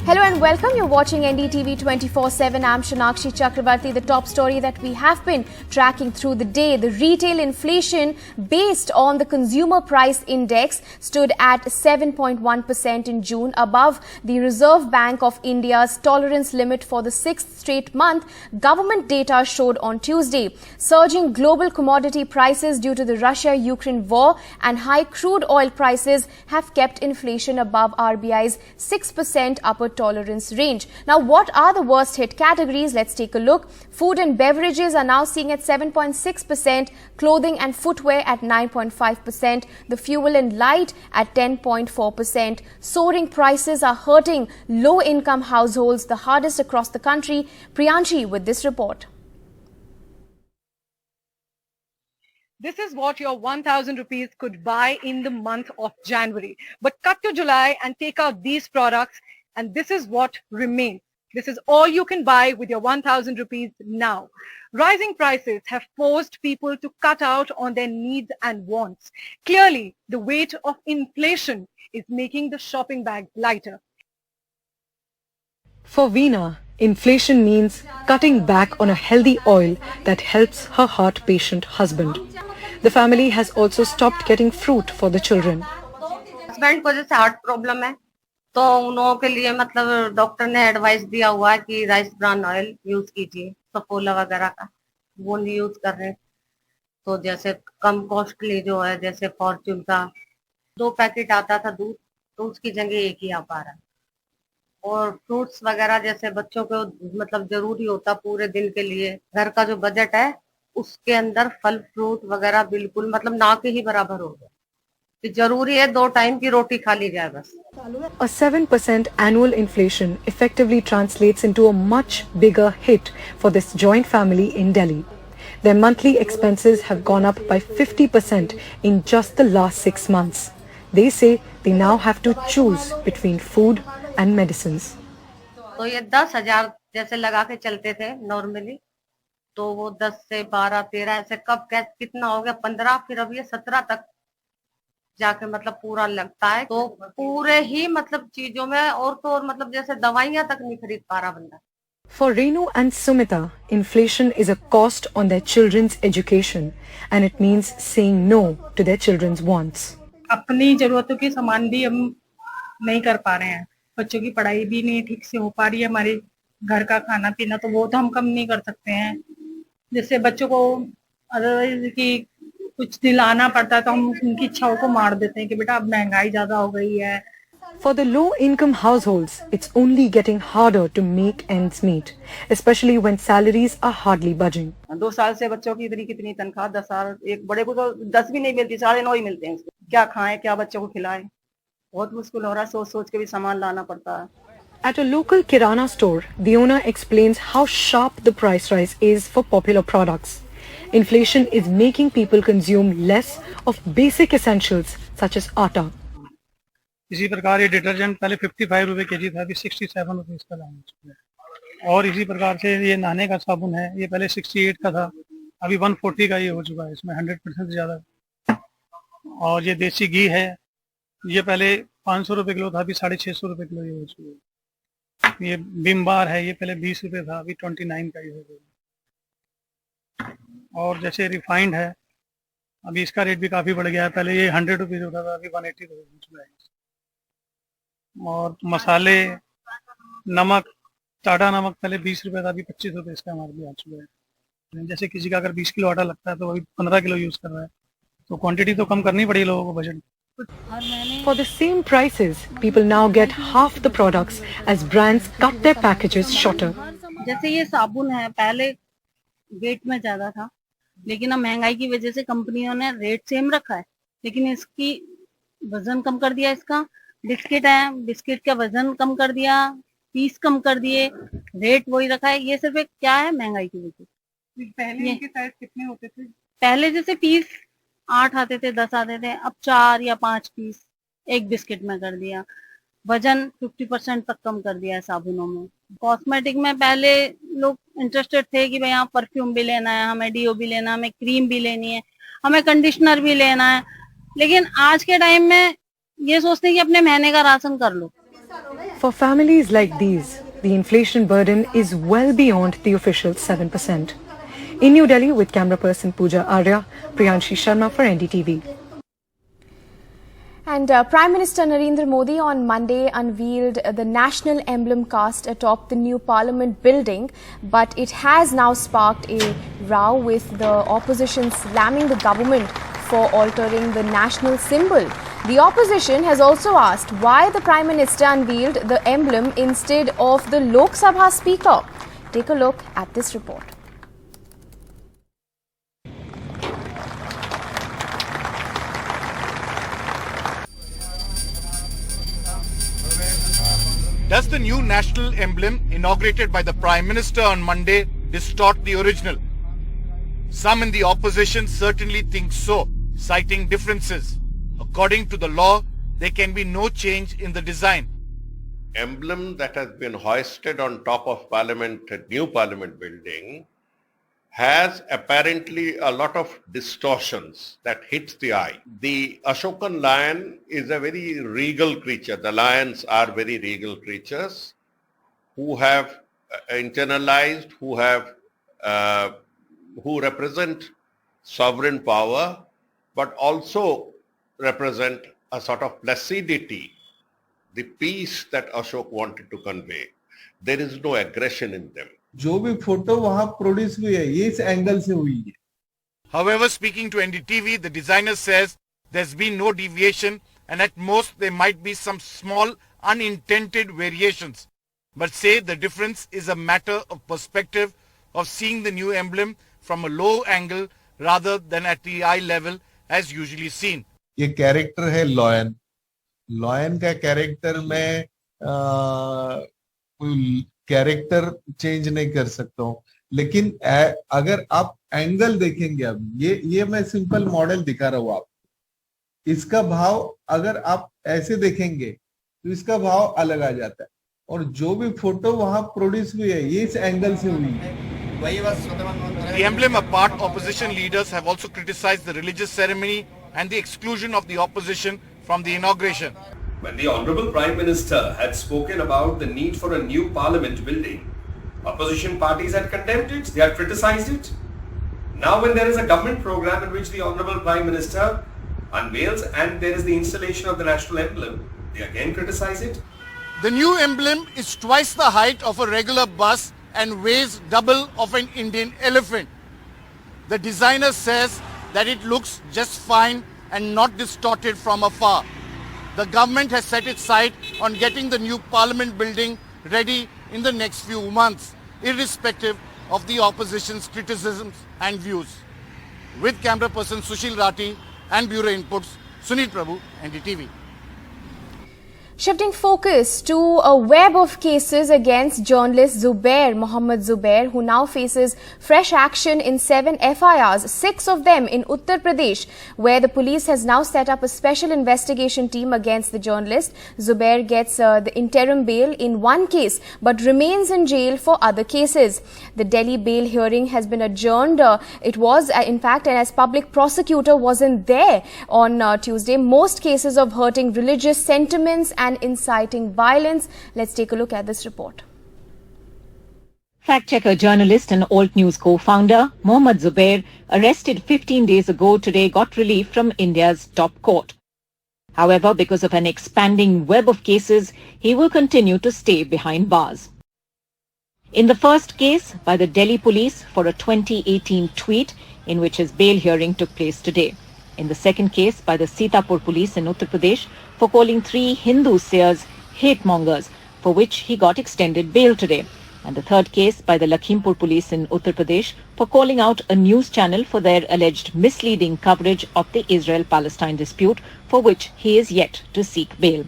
Hello and welcome. You're watching NDTV 24/7. I'm Shanakshi Chakravarti. The top story that we have been tracking through the day, the retail inflation based on the consumer price index stood at 7.1% in June, above the Reserve Bank of India's tolerance limit for the sixth straight month, government data showed on Tuesday. Surging global commodity prices due to the Russia-Ukraine war and high crude oil prices have kept inflation above RBI's 6% upper tolerance range. Now, what are the worst hit categories? Let's take a look. Food and beverages are now seeing at 7.6%, clothing and footwear at 9.5%, the fuel and light at 10.4%. Soaring prices are hurting low-income households the hardest across the country. Priyanshi with this report. This is what your 1,000 rupees could buy in the month of January. But cut to July and take out these products, and this is what remains. This is all you can buy with your 1,000 rupees now. Rising prices have forced people to cut out on their needs and wants. Clearly, the weight of inflation is making the shopping bag lighter. For Veena, inflation means cutting back on a healthy oil that helps her heart patient husband. The family has also stopped getting fruit for the children. Husband को जैसे heart problem है, तो उन लोगों के लिए मतलब doctor ने एडवाइस दिया हुआ है कि राइस ब्रान ऑयल यूज कीजिए, सफोला वगैरह का वो नहीं यूज कर रहे। तो जैसे कम कॉस्टली जो है, जैसे फॉर्च्यून का 2 पैकेट आता था दूध, तो उसकी जगह 1 ही आ पा रहा है। और फ्रूट्स वगैरह जैसे बच्चों को मतलब जरूरी होता पूरे दिन के लिए, घर का जो बजट है उसके अंदर फल फ्रूट वगैरह बिल्कुल मतलब ना के ही बराबर हो गया। जरूरी है 2 टाइम की रोटी खा ली जाए बस। A 7% annual inflation effectively translates into a much bigger hit for this joint family in Delhi. Their monthly expenses have gone up by 50% in just the last 6 months. They say they now have to choose between food and medicines. तो ये 10,000 जैसे लगा के चलते थे normally, तो वो 10 से 12, 13 ऐसे कब कितना हो गया 15, फिर अब ये 17 तक जाके मतलब पूरा लगता है। तो पूरे ही मतलब चीजों में और तो और मतलब जैसे दवाइयां तक नहीं खरीद पा रहा बंदा। For Renu and Sumita, inflation is a cost on their children's education, and it means saying no to their children's wants. अपनी जरूरतों के सामान भी हम नहीं कर पा रहे हैं, बच्चों की पढ़ाई भी नहीं ठीक से हो पा रही है, हमारे घर का खाना पीना तो वो तो हम कम नहीं कर सकते हैं। जैसे बच्चों को अदरवाइज की कुछ दिलाना पड़ता है तो हम उनकी इच्छाओं को मार देते हैं कि बेटा अब महंगाई ज्यादा हो गई है। For the low-income households, it's only getting harder to make ends meet, especially when salaries are hardly budging. 2 साल से बच्चों की इतनी कितनी तनख्वाह, 10 साल, एक बड़े को तो 10 भी नहीं मिलती, 9.5 ही मिलते हैं। क्या खाएं, क्या बच्चों को खिलाएं, बहुत मुश्किल हो रहा है। सोच सोच के भी सामान लाना पड़ता है। At a local kirana store, the owner explains how sharp the price rise is for popular products. Inflation is making people consume less of basic essentials such as atta. इसी प्रकार ये डिटर्जेंट पहले 55 रुपए केजी था, अभी 67 रुपए इसका दाम है। और इसी प्रकार से ये नहाने का साबुन है, ये पहले 68 का था, अभी 140 का ये हो चुका है, इसमें 100% ज्यादा। और ये देसी घी है, ये पहले 500 रुपए किलो था, अभी 650 रुपए किलो ये हो चुका है। ये विम बार है, ये पहले 20 रुपए था, अभी 29 का ये हो गया। और जैसे रिफाइंड है, अभी इसका रेट भी काफी बढ़ गया है, पहले ये 100 रुपीज होता था, अभी 180 रुपीज है। और मसाले, नमक, टाटा नमक पहले 20 रुपए था, अभी 25 रुपए इसका हमारे भी आ चुका है। जैसे किसी का अगर 20 किलो आटा लगता है तो अभी 15 किलो यूज कर रहा है, तो क्वांटिटी तो कम करनी पड़ी लोगों को budget. For the same prices, people now get half the products as brands cut their packages shorter. जैसे ये साबुन है, पहले वेट में ज्यादा था, लेकिन अब महंगाई की वजह से कंपनियों ने रेट सेम रखा है, लेकिन इसकी वजन कम कर दिया। इसका बिस्किट है, बिस्किट का वजन कम कर दिया, पीस कम कर दिए, रेट वही रखा है। ये सिर्फ एक क्या है, महंगाई की वजह से। पहले इनके साइज कितने होते थे? पहले जैसे पीस 8 आते थे, 10 आते थे, अब 4 या 5 पीस एक बिस्किट में कर दिया। वजन 50% तक कम कर दिया है साबुनों में। कॉस्मेटिक में पहले लोग इंटरेस्टेड थे कि भाई यहाँ परफ्यूम भी लेना है, हमें डीओ भी लेना है, हमें क्रीम भी लेनी है, हमें कंडीशनर भी लेना है, लेकिन आज के टाइम में ये सोचते हैं कि अपने महीने का राशन कर लो। For families like these, the inflation burden is well beyond the official 7%. In New Delhi, with camera person Pooja Arya, Priyanshi Sharma for NDTV. And Prime Minister Narendra Modi on Monday unveiled the national emblem cast atop the new Parliament building, but it has now sparked a row with the opposition slamming the government for altering the national symbol. The opposition has also asked why the Prime Minister unveiled the emblem instead of the Lok Sabha Speaker. Take a look at this report. Does the new national emblem inaugurated by the Prime Minister on Monday distort the original? Some in the opposition certainly think so, citing differences. According to the law, there can be no change in the design. Emblem that has been hoisted on top of new Parliament building has apparently a lot of distortions that hits the eye. The Ashokan lion is a very regal creature. The lions are very regal creatures who have internalized, who represent sovereign power, but also represent a sort of placidity, the peace that Ashok wanted to convey. There is no aggression in them. जो भी photo वहां produce हुई है ये इस angle से हुई है. However, speaking to NDTV, the designer says there's been no deviation and at most there might be some small unintended variations, but say the difference is a matter of perspective of seeing the new emblem from a low angle rather than at the eye level as usually seen. ये character है lion. Lion का character में कोई character change नहीं कर सकता हूँ, लेकिन अगर आप एंगल देखेंगे, अब ये मैं सिंपल मॉडल दिखा रहा हूँ आपको, इसका भाव अगर आप ऐसे देखेंगे तो इसका भाव अलग आ जाता है, और जो भी फोटो वहां प्रोड्यूस हुई है ये इस एंगल से हुई है. The emblem apart, opposition leaders have also criticized the religious ceremony and the exclusion of the opposition from the inauguration. When the Honourable Prime Minister had spoken about the need for a new Parliament building, opposition parties had condemned it, they had criticised it. Now when there is a government programme in which the Honourable Prime Minister unveils and there is the installation of the national emblem, they again criticise it. The new emblem is twice the height of a regular bus and weighs double of an Indian elephant. The designer says that it looks just fine and not distorted from afar. The government has set its sight on getting the new Parliament building ready in the next few months, irrespective of the opposition's criticisms and views. With camera person Sushil Rathi and Bureau Inputs, Sunil Prabhu, NDTV. Shifting focus to a web of cases against journalist Mohammed Zubair, who now faces fresh action in 7 FIRs, 6 of them in Uttar Pradesh, where the police has now set up a special investigation team against the journalist. Zubair gets the interim bail in one case, but remains in jail for other cases. The Delhi bail hearing has been adjourned. It was, in fact, and as public prosecutor wasn't there on Tuesday. Most cases of hurting religious sentiments and inciting violence. Let's take a look at this report. Fact-checker journalist and Alt News co-founder Mohammed Zubair, arrested 15 days ago, today got relief from India's top court. However, because of an expanding web of cases, he will continue to stay behind bars. In the first case by the Delhi police for a 2018 tweet in which his bail hearing took place today. In the second case by the Sitapur police in Uttar Pradesh for calling 3 Hindu seers hate mongers, for which he got extended bail today. And the third case by the Lakhimpur police in Uttar Pradesh for calling out a news channel for their alleged misleading coverage of the Israel-Palestine dispute, for which he is yet to seek bail.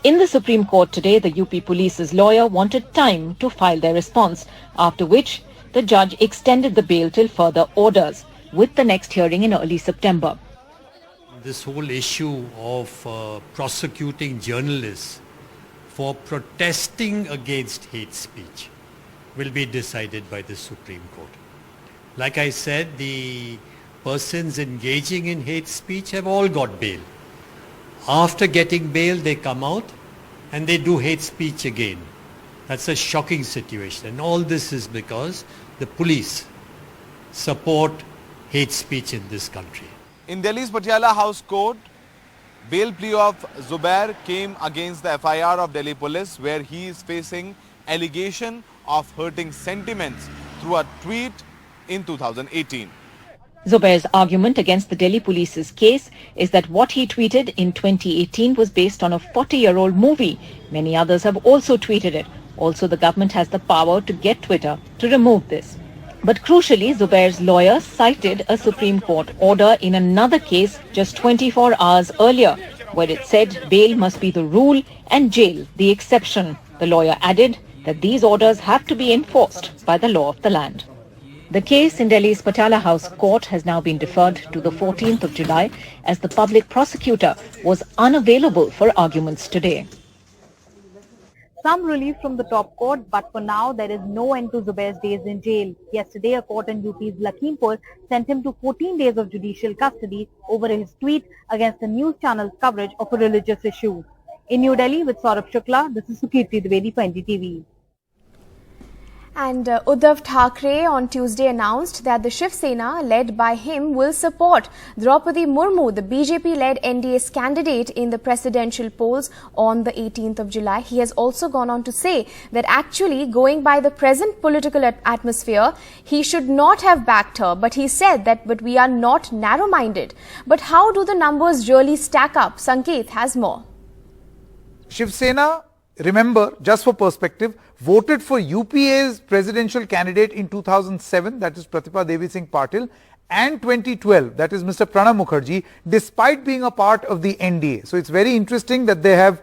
In the Supreme Court today, the UP police's lawyer wanted time to file their response, after which the judge extended the bail till further orders, with the next hearing in early September. This whole issue of prosecuting journalists for protesting against hate speech will be decided by the Supreme Court. Like I said, the persons engaging in hate speech have all got bail. After getting bail, they come out and they do hate speech again. That's a shocking situation. And all this is because the police support hate speech in this country. In Delhi's Patiala House Court, bail plea of Zubair came against the FIR of Delhi police, where he is facing allegation of hurting sentiments through a tweet in 2018. Zubair's argument against the Delhi police's case is that what he tweeted in 2018 was based on a 40-year-old movie. Many others have also tweeted it. Also, the government has the power to get Twitter to remove this. But crucially, Zubair's lawyer cited a Supreme Court order in another case just 24 hours earlier, where it said bail must be the rule and jail the exception. The lawyer added that these orders have to be enforced by the law of the land. The case in Delhi's Patiala House Court has now been deferred to the 14th of July as the public prosecutor was unavailable for arguments today. Some relief from the top court, but for now there is no end to Zubair's days in jail. Yesterday, a court in UP's Lakhimpur sent him to 14 days of judicial custody over his tweet against the news channel's coverage of a religious issue. In New Delhi with Saurabh Shukla, this is Sukirti Dwivedi for NDTV. And Uddhav Thackeray on Tuesday announced that the Shiv Sena, led by him, will support Droupadi Murmu, the BJP-led NDA's candidate in the presidential polls on the 18th of July. He has also gone on to say that actually, going by the present political atmosphere, he should not have backed her. But he said that, but we are not narrow-minded. But how do the numbers really stack up? Sanket has more. Shiv Sena, remember, just for perspective, voted for UPA's presidential candidate in 2007, that is Pratibha Devi Singh Patil, and 2012, that is Mr. Pranab Mukherjee, despite being a part of the NDA. So it's very interesting that they have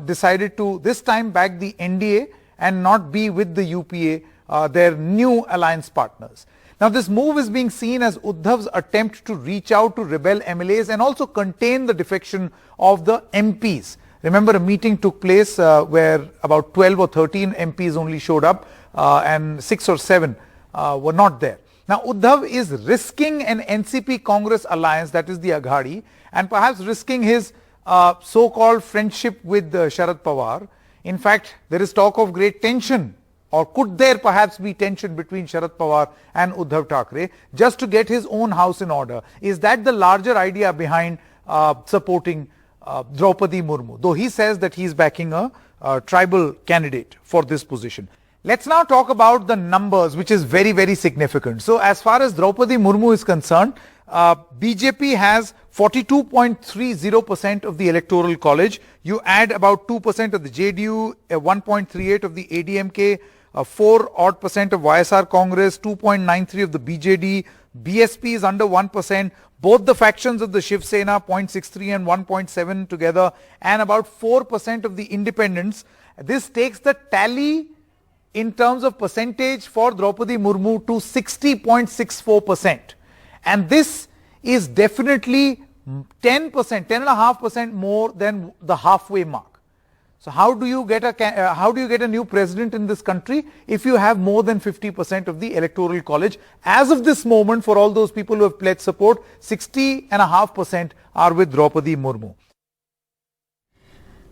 decided to this time back the NDA and not be with the UPA, their new alliance partners. Now this move is being seen as Uddhav's attempt to reach out to rebel MLAs and also contain the defection of the MPs. Remember, a meeting took place where about 12 or 13 MPs only showed up and 6 or 7 were not there. Now, Uddhav is risking an NCP Congress alliance, that is the Aghadi, and perhaps risking his so-called friendship with Sharad Pawar. In fact, there is talk of great tension, or could there perhaps be tension between Sharad Pawar and Uddhav Thackeray just to get his own house in order? Is that the larger idea behind supporting Droupadi Murmu, though he says that he is backing a tribal candidate for this position? Let's now talk about the numbers, which is very, very significant. So as far as Droupadi Murmu is concerned, BJP has 42.30% of the electoral college. You add about 2% of the JDU, 1.38 of the ADMK, 4% of YSR Congress, 2.93 of the BJD, BSP is under 1%. Both the factions of the Shiv Sena, 0.63 and 1.7 together, and about 4% of the independents. This takes the tally in terms of percentage for Droupadi Murmu to 60.64%. And this is definitely 10%, 10.5% more than the halfway mark. So how do you get a new president in this country if you have more than 50% of the electoral college? As of this moment, for all those people who have pledged support, 60.5% are with Droupadi Murmu.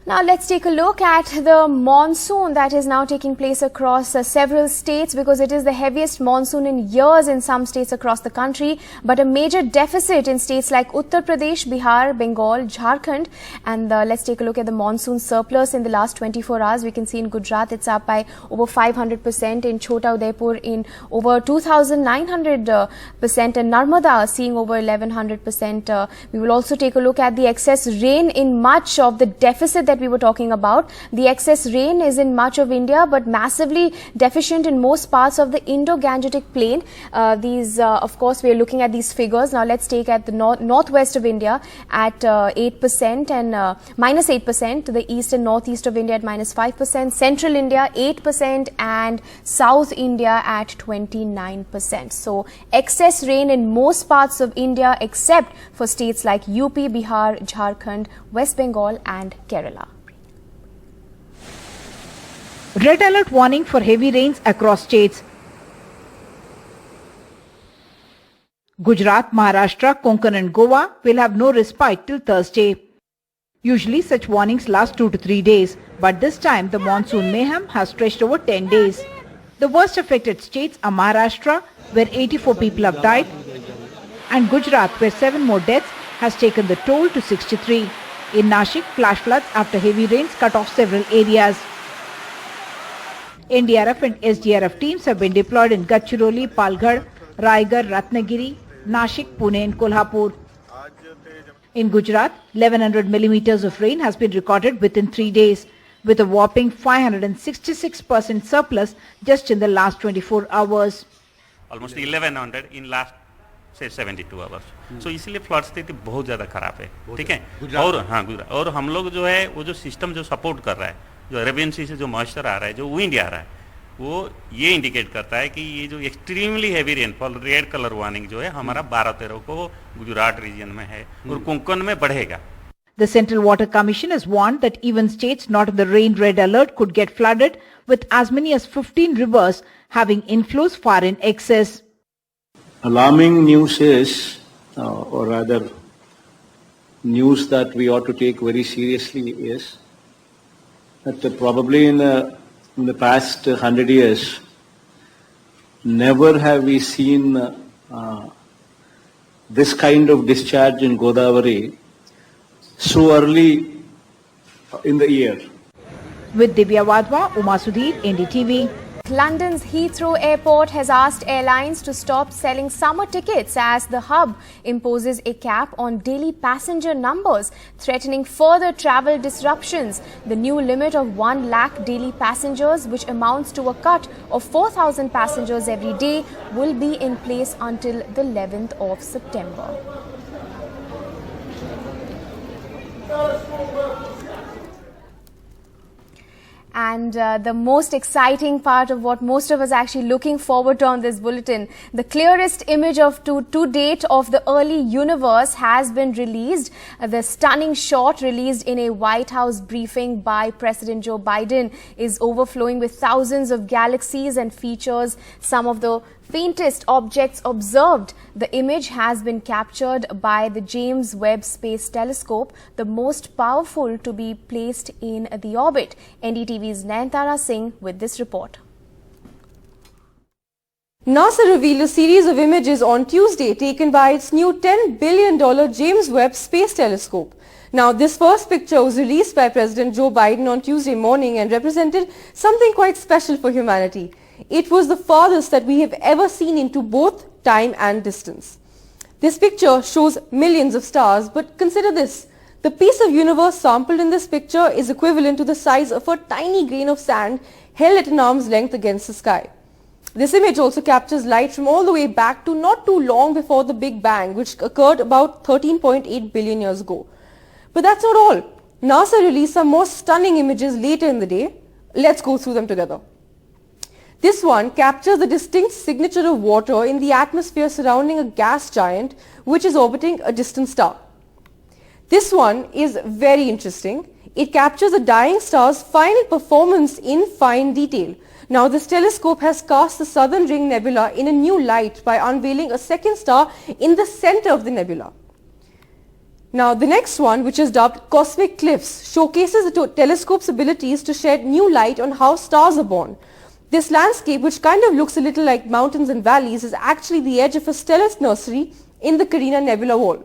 Now let's take a look at the monsoon that is now taking place across several states, because it is the heaviest monsoon in years in some states across the country, but a major deficit in states like Uttar Pradesh, Bihar, Bengal, Jharkhand. And let's take a look at the monsoon surplus in the last 24 hours. We can see in Gujarat it's up by over 500%, in Chota Udaipur in over 2,900%, and Narmada seeing over 1,100%. We will also take a look at the excess rain in much of the deficit that we were talking about. The excess rain is in much of India, but massively deficient in most parts of the Indo-Gangetic plain. Of course, we are looking at these figures. Now let's take at the northwest of India at 8% and minus 8%, to the east and northeast of India at minus 5%, central India 8%, and south India at 29%. So excess rain in most parts of India except for states like UP, Bihar, Jharkhand, West Bengal and Kerala. Red alert warning for heavy rains across states. Gujarat, Maharashtra, Konkan and Goa will have no respite till Thursday. Usually such warnings last 2 to 3 days, but this time the monsoon mayhem has stretched over 10 days. The worst affected states are Maharashtra, where 84 people have died, and Gujarat, where 7 more deaths has taken the toll to 63. In Nashik, flash floods after heavy rains cut off several areas. NDRF and SDRF teams have been deployed in Gadchiroli, Palghar, Raigarh, Ratnagiri, Nashik, Pune and Kolhapur. In Gujarat, 1100 millimeters of rain has been recorded within 3 days, with a whopping 566% surplus just in the last 24 hours. Almost 1100 in last say 72 hours. So इसलिए flood स्थिति बहुत ज़्यादा खराब है, ठीक है। और हाँ गुजरात, और हम लोग जो है वो जो सिस्टम जो सपोर्ट कर रहा है, जो अरेबियन सी से जो मॉइस्चर आ रहा है, जो विंड आ रहा है, वो ये इंडिकेट करता है कि ये जो extremely heavy rainfall red colour warning जो है हमारा 12-13 को गुजरात रीजन में है और कोंकण में बढ़ेगा. The Central Water Commission has warned that even states not on the rain red alert could get flooded, with as many as 15 rivers having inflows far in excess. Alarming news is, or rather news that we ought to take very seriously is that probably in the past 100 years, never have we seen this kind of discharge in Godavari so early in the year. With Divya Wadhwa, Uma Sudhir, NDTV. London's Heathrow Airport has asked airlines to stop selling summer tickets as the hub imposes a cap on daily passenger numbers, threatening further travel disruptions. The new limit of 1 lakh daily passengers, which amounts to a cut of 4,000 passengers every day, will be in place until the 11th of September. And the most exciting part of what most of us are actually looking forward to on this bulletin, the clearest image of to date of the early universe has been released. The stunning shot released in a White House briefing by President Joe Biden is overflowing with thousands of galaxies and features some of the faintest objects observed. The image has been captured by the James Webb Space Telescope, the most powerful to be placed in the orbit. NDTV's Nayantara Singh with this report. NASA revealed a series of images on Tuesday taken by its new $10 billion James Webb Space Telescope. Now, this first picture was released by President Joe Biden on Tuesday morning and represented something quite special for humanity. It was the farthest that we have ever seen into both time and distance. This picture shows millions of stars, but consider this. The piece of universe sampled in this picture is equivalent to the size of a tiny grain of sand held at an arm's length against the sky. This image also captures light from all the way back to not too long before the Big Bang, which occurred about 13.8 billion years ago. But that's not all. NASA released some more stunning images later in the day. Let's go through them together. This one captures the distinct signature of water in the atmosphere surrounding a gas giant which is orbiting a distant star. This one is very interesting. It captures a dying star's final performance in fine detail. Now, this telescope has cast the Southern Ring Nebula in a new light by unveiling a second star in the center of the nebula. Now, the next one, which is dubbed Cosmic Cliffs, showcases the telescope's abilities to shed new light on how stars are born. This landscape, which kind of looks a little like mountains and valleys, is actually the edge of a stellar nursery in the Carina Nebula wall.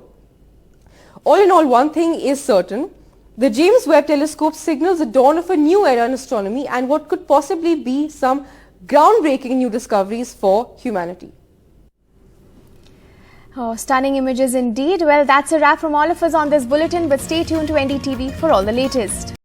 All in all, one thing is certain. The James Webb Telescope signals the dawn of a new era in astronomy and what could possibly be some groundbreaking new discoveries for humanity. Oh, stunning images indeed. Well, that's a wrap from all of us on this bulletin, but stay tuned to NDTV for all the latest.